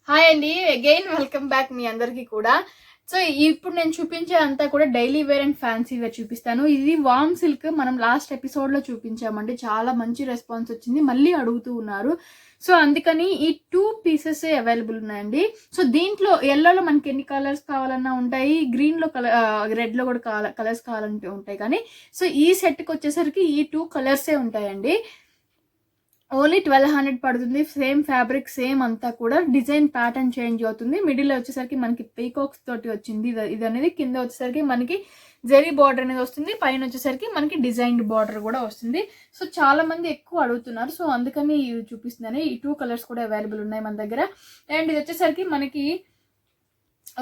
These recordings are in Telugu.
హాయ్ అండి. అగైన్ వెల్కమ్ బ్యాక్ మీ అందరికీ కూడా. సో, ఇప్పుడు నేను చూపించే అంతా కూడా daily wear and fancy wear చూపిస్తాను. ఇది వార్మ్ సిల్క్ మనం లాస్ట్ ఎపిసోడ్‌లో చూపించామండి. చాలా మంచి రెస్పాన్స్ వచ్చింది. మళ్ళీ అడుగుతూ ఉన్నారు. సో, అందుకని ఈ 2 పీసెసే అవైలబుల్ ఉన్నాయండి. సో, దీంట్లో యెల్లోలో మనకి ఎన్ని కలర్స్ కావాలన్నా ఉంటాయి. గ్రీన్‌లో రెడ్‌లో కూడా కలర్స్ కావాలంటే ఉంటాయి. కానీ సో, ఈ సెట్‌కొచ్చేసరికి ఈ 2 కలర్సే ఉంటాయండి. ఓన్లీ 1200 పడుతుంది. సేమ్ ఫ్యాబ్రిక్ సేమ్ అంతా కూడా డిజైన్ ప్యాటర్న్ చేంజ్ అవుతుంది. మిడిల్ వచ్చేసరికి మనకి పీకాక్స్ తోటి వచ్చింది. ఇది అనేది కింద వచ్చేసరికి మనకి జెరీ బార్డర్ అనేది వస్తుంది. పైన వచ్చేసరికి మనకి డిజైన్డ్ బార్డర్ కూడా వస్తుంది. సో చాలా మంది ఎక్కువ అడుగుతున్నారు. సో అందుకని ఇవి చూపిస్తున్నాను. ఈ 2 కలర్స్ కూడా అవైలబుల్ ఉన్నాయి మన దగ్గర. అండ్ ఇది వచ్చేసరికి మనకి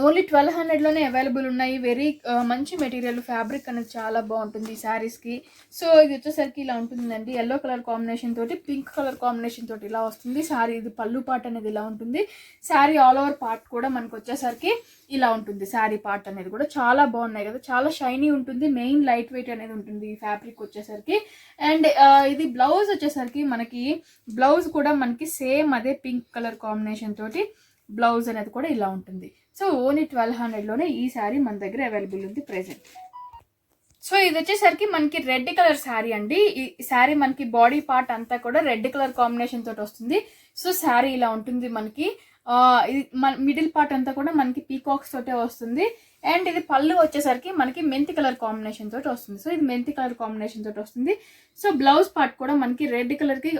ఓన్లీ 1200లోనే అవైలబుల్ ఉన్నాయి. వెరీ మంచి మెటీరియల్, ఫ్యాబ్రిక్ అనేది చాలా బాగుంటుంది ఈ శారీస్కి. సో ఇది వచ్చేసరికి ఇలా ఉంటుందండి. ఎల్లో కలర్ కాంబినేషన్ తోటి పింక్ కలర్ కాంబినేషన్ తోటి ఇలా వస్తుంది శారీ. ఇది పళ్ళు పార్ట్ అనేది ఇలా ఉంటుంది. శారీ ఆల్ ఓవర్ పార్ట్ కూడా మనకు వచ్చేసరికి ఇలా ఉంటుంది. శారీ పార్ట్ అనేది కూడా చాలా బాగున్నాయి కదా, చాలా షైనీ ఉంటుంది. మెయిన్ లైట్ వెయిట్ అనేది ఉంటుంది ఈ ఫ్యాబ్రిక్ వచ్చేసరికి. అండ్ ఇది బ్లౌజ్ వచ్చేసరికి మనకి బ్లౌజ్ కూడా మనకి సేమ్ అదే పింక్ కలర్ కాంబినేషన్ తోటి బ్లౌజ్ అనేది కూడా ఇలా ఉంటుంది. సో ఓన్లీ 1200లోనే ఈ శారీ మన దగ్గర అవైలబుల్ ఉంది ప్రెసెంట్. సో ఇది వచ్చేసరికి మనకి రెడ్ కలర్ శారీ అండి. ఈ శారీ మనకి బాడీ పార్ట్ అంతా కూడా రెడ్ కలర్ కాంబినేషన్ తోటి వస్తుంది. సో శారీ ఇలా ఉంటుంది మనకి. మిడిల్ పార్ట్ అంతా కూడా మనకి పీకాక్స్ తోటే వస్తుంది. అండ్ ఇది పళ్ళు వచ్చేసరికి మనకి మెంతి కలర్ కాంబినేషన్ తోటి వస్తుంది. సో ఇది మెంతి కలర్ కాంబినేషన్ తోటి వస్తుంది. సో బ్లౌజ్ పార్ట్ కూడా మనకి రెడ్ కలర్ కి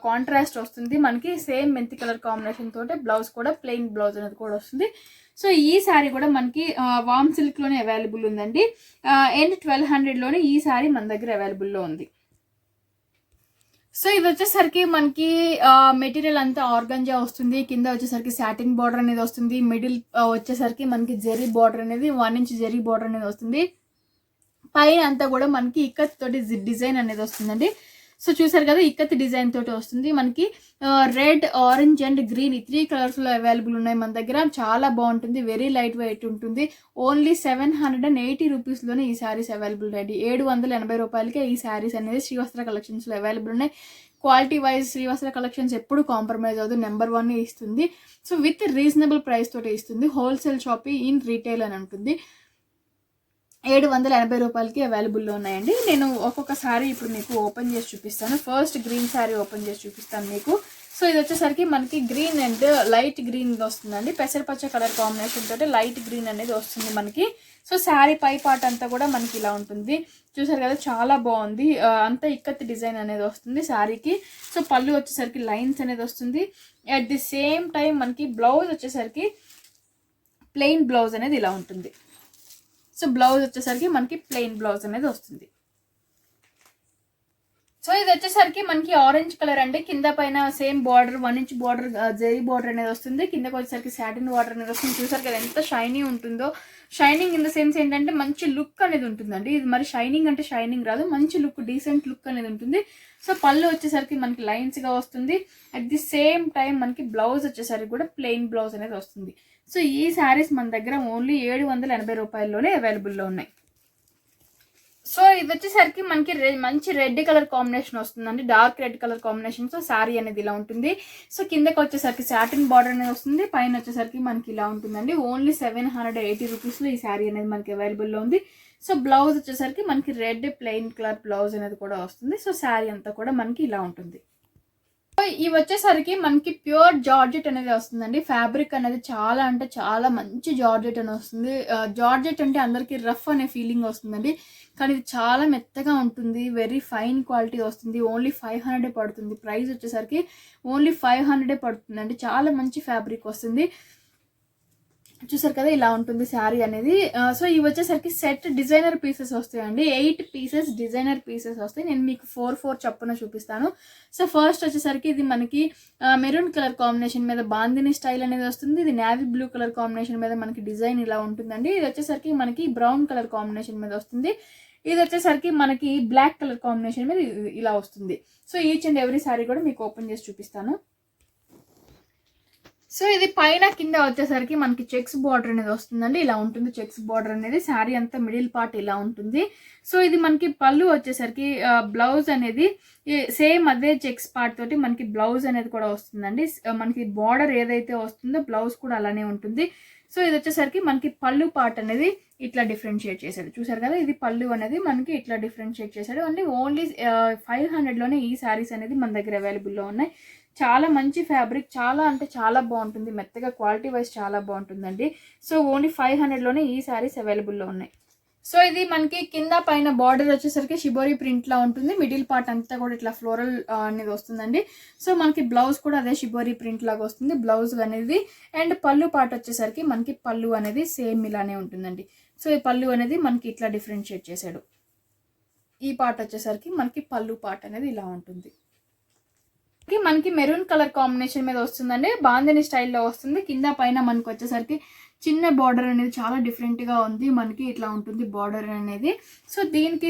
కాంట్రాస్ట్ వస్తుంది. మనకి సేమ్ మెంతి కలర్ కాంబినేషన్ తోటి బ్లౌజ్ కూడా ప్లెయిన్ బ్లౌజ్ అనేది కూడా వస్తుంది. సో ఈ శారీ కూడా మనకి వామ్ సిల్క్ లోనే అవైలబుల్ ఉందండి. అండ్ 1200లోనే ఈ శారీ మన దగ్గర అవైలబుల్లో ఉంది. సో ఇది వచ్చేసరికి మనకి మెటీరియల్ అంతా ఆర్గంజా వస్తుంది. కింద వచ్చేసరికి సాటిన్ బార్డర్ అనేది వస్తుంది. మిడిల్ వచ్చేసరికి మనకి జెరీ బార్డర్ అనేది 1 ఇంచ్ జెరీ బార్డర్ అనేది వస్తుంది. పైన అంతా కూడా మనకి ఇక్కత్ తోటి డిజైన్ అనేది వస్తుందండి. సో చూసారు కదా, ఇక్కత్ డిజైన్ తోటి వస్తుంది. మనకి రెడ్, ఆరెంజ్ అండ్ గ్రీన్ ఈ 3 కలర్స్ లో అవైలబుల్ ఉన్నాయి మన దగ్గర. చాలా బాగుంటుంది. వెరీ లైట్ వెయిట్ ఉంటుంది. ఓన్లీ 780 రూపీస్లోనే ఈ శారీస్ అవైలబుల్ ఉన్నాయి. 780 రూపాయలకే ఈ శారీస్ అనేది శ్రీవస్త్ర కలెక్షన్స్ లో అవైలబుల్ ఉన్నాయి. క్వాలిటీ వైజ్ శ్రీవస్త్ర కలెక్షన్స్ ఎప్పుడు కాంప్రమైజ్ అవ్వదు. నెంబర్ 1 ఇస్తుంది. సో విత్ రీజనబుల్ ప్రైస్ తోటి ఇస్తుంది. హోల్సేల్ షాపింగ్ ఇన్ రీటైల్ అని ఉంటుంది. 780 రూపాయలకి అవైలబుల్లో ఉన్నాయండి. నేను ఒక్కొక్క శారీ ఇప్పుడు మీకు ఓపెన్ చేసి చూపిస్తాను. ఫస్ట్ గ్రీన్ శారీ ఓపెన్ చేసి చూపిస్తాను మీకు. సో ఇది వచ్చేసరికి మనకి గ్రీన్ అండ్ లైట్ గ్రీన్ వస్తుందండి. పెసరపచ్చ కలర్ కాంబినేషన్ తోటి లైట్ గ్రీన్ అనేది వస్తుంది మనకి. సో శారీ పై పార్ట్ అంతా కూడా మనకి ఇలా ఉంటుంది. చూసారు కదా, చాలా బాగుంది. అంతా ఇక్కత్ డిజైన్ అనేది వస్తుంది శారీకి. సో పళ్ళు వచ్చేసరికి లైన్స్ అనేది వస్తుంది. అట్ ది సేమ్ టైం మనకి బ్లౌజ్ వచ్చేసరికి ప్లెయిన్ బ్లౌజ్ అనేది ఇలా ఉంటుంది. సో బ్లౌజ్ వచ్చేసరికి మనకి ప్లెయిన్ బ్లౌజ్ అనేది వస్తుంది. సో ఇది వచ్చేసరికి మనకి ఆరెంజ్ కలర్ అండి. కింద పైన same border 1 inch border zari border అనేది వస్తుంది. కిందకి వచ్చేసరికి సాటిన్ బార్డర్ అనేది వస్తుంది. చూసారు కదా ఎంత షైనీ ఉంటుందో. షైనింగ్ ఇన్ ద సెన్స్ ఏంటంటే మంచి లుక్ అనేది ఉంటుందండి. ఇది మరి షైనింగ్ అంటే షైనింగ్ రాదు, మంచి లుక్, డీసెంట్ లుక్ అనేది ఉంటుంది. సో పళ్ళు వచ్చేసరికి మనకి లైన్స్ గా వస్తుంది. అట్ ది సేమ్ టైం మనకి బ్లౌజ్ వచ్చేసరికి కూడా ప్లెయిన్ బ్లౌజ్ అనేది వస్తుంది. సో ఈ శారీస్ మన దగ్గర ఓన్లీ 780 రూపాయల్లోనే అవైలబుల్లో ఉన్నాయి. సో ఇది వచ్చేసరికి మనకి మంచి రెడ్ కలర్ కాంబినేషన్ వస్తుందండి. Dark red colour combination. So sari అనేది ఇలా ఉంటుంది. సో కిందకి వచ్చేసరికి సాటిన్ బార్డర్ అనేది వస్తుంది. పైన వచ్చేసరికి మనకి ఇలా ఉంటుందండి. ఓన్లీ 780 రూపీస్లో ఈ శారీ అనేది మనకి అవైలబుల్లో ఉంది. సో బ్లౌజ్ వచ్చేసరికి మనకి రెడ్ ప్లెయిన్ కలర్ బ్లౌజ్ అనేది కూడా వస్తుంది. సో శారీ అంతా కూడా మనకి ఇలా ఉంటుంది. ఇవి వచ్చేసరికి మనకి ప్యూర్ జార్జెట్ అనేది వస్తుందండి. ఫ్యాబ్రిక్ అనేది చాలా అంటే చాలా మంచి జార్జెట్ అని వస్తుంది. జార్జెట్ అంటే అందరికి రఫ్ అనే ఫీలింగ్ వస్తుందండి, కానీ ఇది చాలా మెత్తగా ఉంటుంది. వెరీ ఫైన్ క్వాలిటీ వస్తుంది. ఓన్లీ 500 పడుతుంది. ప్రైస్ వచ్చేసరికి ఓన్లీ 500 పడుతుందండి. చాలా మంచి ఫ్యాబ్రిక్ వస్తుంది. చూసారు కదా, ఇలా ఉంటుంది శారీ అనేది. సో ఇవి వచ్చేసరికి సెట్ డిజైనర్ పీసెస్ వస్తాయండి. 8 పీసెస్ డిజైనర్ పీసెస్ వస్తాయి. నేను మీకు 4 చప్పున చూపిస్తాను. సో ఫస్ట్ వచ్చేసరికి ఇది మనకి మెరూన్ కలర్ కాంబినేషన్ మీద బాందిని స్టైల్ అనేది వస్తుంది. ఇది నేవీ బ్లూ కలర్ కాంబినేషన్ మీద మనకి డిజైన్ ఇలా ఉంటుందండి. ఇది వచ్చేసరికి మనకి బ్రౌన్ కలర్ కాంబినేషన్ మీద వస్తుంది. ఇది వచ్చేసరికి మనకి బ్లాక్ కలర్ కాంబినేషన్ మీద ఇలా వస్తుంది. So each and every sari కూడా మీకు ఓపెన్ చేసి చూపిస్తాను. సో ఇది పైన కింద వచ్చేసరికి మనకి చెక్స్ బార్డర్ అనేది వస్తుందండి. ఇలా ఉంటుంది చెక్స్ బార్డర్ అనేది. శారీ అంతా మిడిల్ పార్ట్ ఇలా ఉంటుంది. సో ఇది మనకి పళ్ళు వచ్చేసరికి బ్లౌజ్ అనేది సేమ్ అదే చెక్స్ పార్ట్ తోటి మనకి బ్లౌజ్ అనేది కూడా వస్తుందండి. మనకి బార్డర్ ఏదైతే వస్తుందో బ్లౌజ్ కూడా అలానే ఉంటుంది. సో ఇది వచ్చేసరికి మనకి పళ్ళు పార్ట్ అనేది ఇట్లా డిఫరెన్షియేట్ చేశాడు. చూసారు కదా, ఇది పళ్ళు అనేది మనకి ఇట్లా డిఫరెన్షియేట్ చేశాడు. అంటే ఓన్లీ 500లోనే ఈ శారీస్ అనేది మన దగ్గర అవైలబుల్లో ఉన్నాయి. చాలా మంచి ఫ్యాబ్రిక్, చాలా అంటే చాలా బాగుంటుంది, మెత్తగా క్వాలిటీ వైజ్ చాలా బాగుంటుందండి. సో ఓన్లీ 500లోనే ఈ శారీస్ అవైలబుల్లో ఉన్నాయి. సో ఇది మనకి కింద పైన బార్డర్ వచ్చేసరికి షిబోరి ప్రింట్ లా ఉంటుంది. మిడిల్ పార్ట్ అంతా కూడా ఇట్లా ఫ్లోరల్ అనేది వస్తుందండి. సో మనకి బ్లౌజ్ కూడా అదే షిబోరి ప్రింట్ లాగా వస్తుంది బ్లౌజ్ అనేది. అండ్ పళ్ళు పార్ట్ వచ్చేసరికి మనకి పళ్ళు అనేది సేమ్ ఇలానే ఉంటుందండి. సో ఈ పళ్ళు అనేది మనకి ఇట్లా డిఫరెన్షియేట్ చేశాడు. ఈ పార్ట్ వచ్చేసరికి మనకి పళ్ళు పార్ట్ అనేది ఇలా ఉంటుంది. మనకి మెరూన్ కలర్ కాంబినేషన్ మీద వస్తుందండి. బాందిని స్టైల్లో వస్తుంది. కింద పైన మనకి వచ్చేసరికి చిన్న బార్డర్ అనేది చాలా డిఫరెంట్గా ఉంది. మనకి ఇట్లా ఉంటుంది బార్డర్ అనేది. సో దీనికి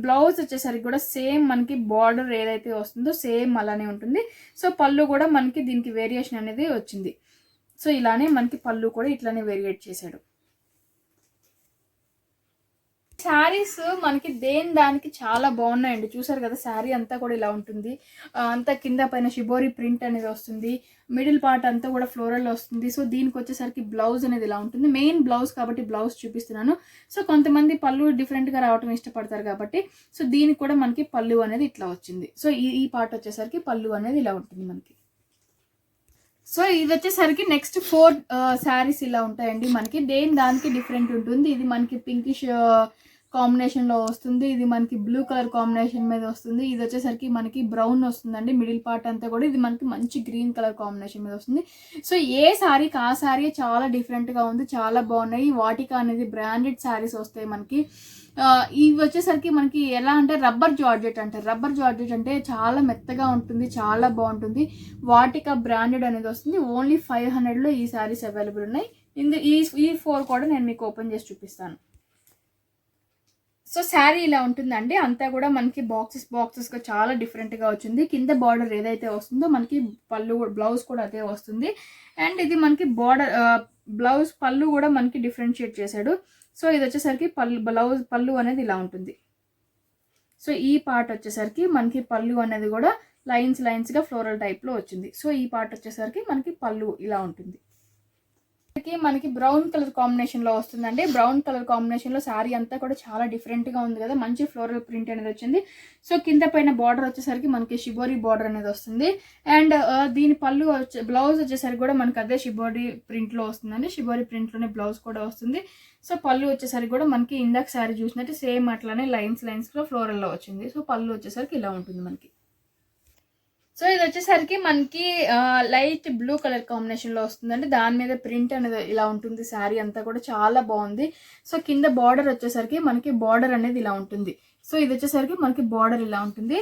బ్లౌజ్ వచ్చేసరికి కూడా సేమ్ మనకి బార్డర్ ఏదైతే వస్తుందో సేమ్ అలానే ఉంటుంది. సో పళ్ళు కూడా మనకి దీనికి వేరియేషన్ అనేది వచ్చింది. సో ఇలానే మనకి పళ్ళు కూడా ఇట్లానే వేరియేట్ చేశాడు. శారీస్ మనకి దానికి చాలా బాగున్నాయండి. చూసారు కదా, శారీ అంతా కూడా ఇలా ఉంటుంది. అంతా కింద పైన షిబోరి ప్రింట్ అనేది వస్తుంది. మిడిల్ పార్ట్ అంతా కూడా ఫ్లోరల్ వస్తుంది. సో దీనికి వచ్చేసరికి బ్లౌజ్ అనేది ఇలా ఉంటుంది. మెయిన్ బ్లౌజ్ కాబట్టి బ్లౌజ్ చూపిస్తున్నాను. సో కొంతమంది పళ్ళు డిఫరెంట్గా రావడం ఇష్టపడతారు కాబట్టి సో దీనికి కూడా మనకి పళ్ళు అనేది ఇట్లా వచ్చింది. సో ఈ పార్ట్ వచ్చేసరికి పళ్ళు అనేది ఇలా ఉంటుంది మనకి. సో ఇది వచ్చేసరికి నెక్స్ట్ 4 శారీస్ ఇలా ఉంటాయండి. మనకి దానికి డిఫరెంట్ ఉంటుంది. ఇది మనకి పింకిష్ కాంబినేషన్లో వస్తుంది. ఇది మనకి బ్లూ కలర్ కాంబినేషన్ మీద వస్తుంది. ఇది వచ్చేసరికి మనకి బ్రౌన్ వస్తుందండి. మిడిల్ పార్ట్ అంతా కూడా ఇది మనకి మంచి గ్రీన్ కలర్ కాంబినేషన్ మీద వస్తుంది. సో ఏ శారీకి ఆ శారీ చాలా డిఫరెంట్గా ఉంది, చాలా బాగున్నాయి. వాటికా అనేది బ్రాండెడ్ శారీస్ వస్తాయి మనకి. ఇవి వచ్చేసరికి మనకి ఎలా అంటే రబ్బర్ జార్జెట్ అంటారు. రబ్బర్ జార్జెట్ అంటే చాలా మెత్తగా ఉంటుంది, చాలా బాగుంటుంది. వాటికా బ్రాండెడ్ అనేది వస్తుంది. ఓన్లీ 500లో ఈ శారీస్ అవైలబుల్ ఉన్నాయి. ఈ 4 కూడా నేను మీకు ఓపెన్ చేసి చూపిస్తాను. సో శారీ ఇలా ఉంటుందండి. అంతా కూడా మనకి బాక్సెస్గా చాలా డిఫరెంట్గా వచ్చింది. కింద బార్డర్ ఏదైతే వస్తుందో మనకి బ్లౌజ్ కూడా అదే వస్తుంది. అండ్ ఇది మనకి పళ్ళు కూడా మనకి డిఫరెన్షియేట్ చేశాడు. సో ఇది వచ్చేసరికి పళ్ళు అనేది ఇలా ఉంటుంది. సో ఈ పార్ట్ వచ్చేసరికి మనకి పళ్ళు అనేది కూడా లైన్స్గా ఫ్లోరల్ టైప్లో వచ్చింది. సో ఈ పార్ట్ వచ్చేసరికి మనకి పళ్ళు ఇలా ఉంటుంది. మనకి బ్రౌన్ కలర్ కాంబినేషన్లో వస్తుందండి. బ్రౌన్ కలర్ కాంబినేషన్లో శారీ అంతా కూడా చాలా డిఫరెంట్గా ఉంది కదా, మంచి ఫ్లోరల్ ప్రింట్ అనేది వచ్చింది. సో కింద పైన బార్డర్ వచ్చేసరికి మనకి షిబోరి బార్డర్ అనేది వస్తుంది. అండ్ దీని బ్లౌజ్ వచ్చేసరికి కూడా మనకి అదే షిబోరి ప్రింట్లో వస్తుందండి. షిబోరి ప్రింట్లోనే బ్లౌజ్ కూడా వస్తుంది. సో పళ్ళు వచ్చేసరికి కూడా మనకి ఇందాక శారీ చూసినట్టు సేమ్ అట్లానే లైన్స్లో ఫ్లోరల్లో వచ్చింది. సో పళ్ళు వచ్చేసరికి ఇలా ఉంటుంది మనకి. సో ఇది వచ్చేసరికి మనకి లైట్ బ్లూ కలర్ కాంబినేషన్లో వస్తుందండి. దాని మీద ప్రింట్ అనేది ఇలా ఉంటుంది. శారీ అంతా కూడా చాలా బాగుంది. సో కింద బార్డర్ వచ్చేసరికి మనకి బార్డర్ అనేది ఇలా ఉంటుంది. సో ఇది వచ్చేసరికి మనకి బార్డర్ ఇలా ఉంటుంది.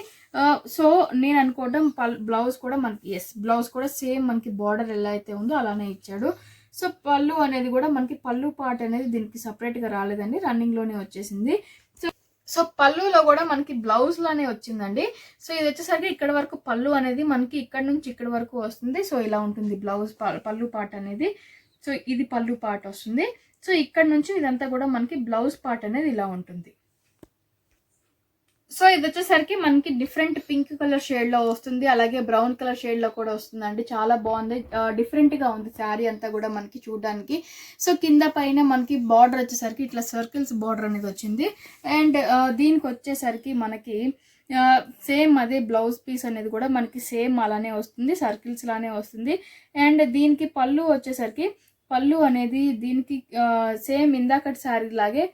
సో నేను అనుకోవడం బ్లౌజ్ కూడా మనకి బ్లౌజ్ కూడా సేమ్ మనకి బార్డర్ ఎలా అయితే ఉందో అలానే ఇచ్చాడు. సో పళ్ళు అనేది కూడా మనకి పళ్ళు పార్ట్ అనేది దీనికి సపరేట్గా రాలేదండి, రన్నింగ్లోనే వచ్చేసింది. సో పళ్ళులో కూడా మనకి బ్లౌజ్ లానే వచ్చిందండి. సో ఇది వచ్చేసరికి ఇక్కడ వరకు పళ్ళు అనేది మనకి ఇక్కడ నుంచి ఇక్కడ వరకు వస్తుంది. సో ఇలా ఉంటుంది పళ్ళు పార్ట్ అనేది. సో ఇది పళ్ళు పార్ట్ వస్తుంది. సో ఇక్కడ నుంచి ఇదంతా కూడా మనకి బ్లౌజ్ పార్ట్ అనేది ఇలా ఉంటుంది. సో ఇది వచ్చేసరికి మనకి డిఫరెంట్ పింక్ కలర్ షేడ్లో వస్తుంది, అలాగే బ్రౌన్ కలర్ షేడ్లో కూడా వస్తుందండి. చాలా బాగుంది, డిఫరెంట్గా ఉంది శారీ అంతా కూడా మనకి చూడడానికి. సో కింద పైన మనకి బార్డర్ వచ్చేసరికి ఇట్లా సర్కిల్స్ బార్డర్ అనేది వచ్చింది. అండ్ దీనికి వచ్చేసరికి మనకి సేమ్ అదే బ్లౌజ్ పీస్ అనేది కూడా మనకి సేమ్ అలానే వస్తుంది, సర్కిల్స్ లానే వస్తుంది. అండ్ దీనికి పళ్ళు వచ్చేసరికి పళ్ళు అనేది దీనికి సేమ్ ఇందాకటి శారీ లాగే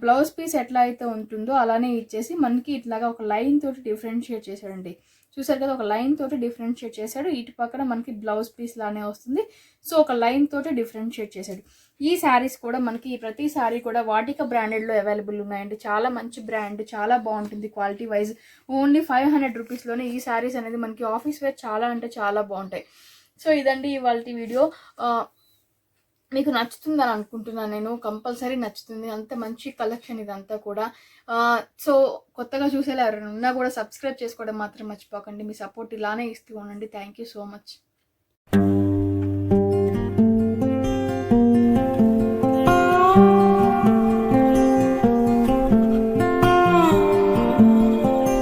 బ్లౌజ్ పీస్ ఎట్లా అయితే ఉంటుందో అలానే ఇచ్చేసి మనకి ఇట్లాగా ఒక లైన్ తోటి డిఫరెన్షియేట్ చేశాడండి. చూసారు కదా, ఒక లైన్ తోటి డిఫరెన్షియేట్ చేశాడు. ఇటు పక్కన మనకి బ్లౌజ్ పీస్ లానే వస్తుంది. సో ఒక లైన్ తోటి డిఫరెన్షియేట్ చేశాడు. ఈ శారీస్ కూడా మనకి ప్రతి శారీ కూడా వాటికా బ్రాండెడ్లో అవైలబుల్ ఉన్నాయండి. చాలా మంచి బ్రాండ్, చాలా బాగుంటుంది క్వాలిటీ వైజ్. ఓన్లీ 500 రూపీస్లోనే ఈ శారీస్ అనేది మనకి ఆఫీస్ వేర్ చాలా అంటే చాలా బాగుంటాయి. సో ఇదండి ఇవాళ వీడియో. మీకు నచ్చుతుందని అనుకుంటున్నాను నేను, కంపల్సరీ నచ్చుతుంది. అంత మంచి కలెక్షన్ ఇదంతా కూడా. సో కొత్తగా చూసేలా ఎవరైనా ఉన్నా కూడా సబ్స్క్రైబ్ చేసుకోవడం మాత్రం మర్చిపోకండి. మీ సపోర్ట్ ఇలానే ఇస్తూ ఉండండి. Thank you so much.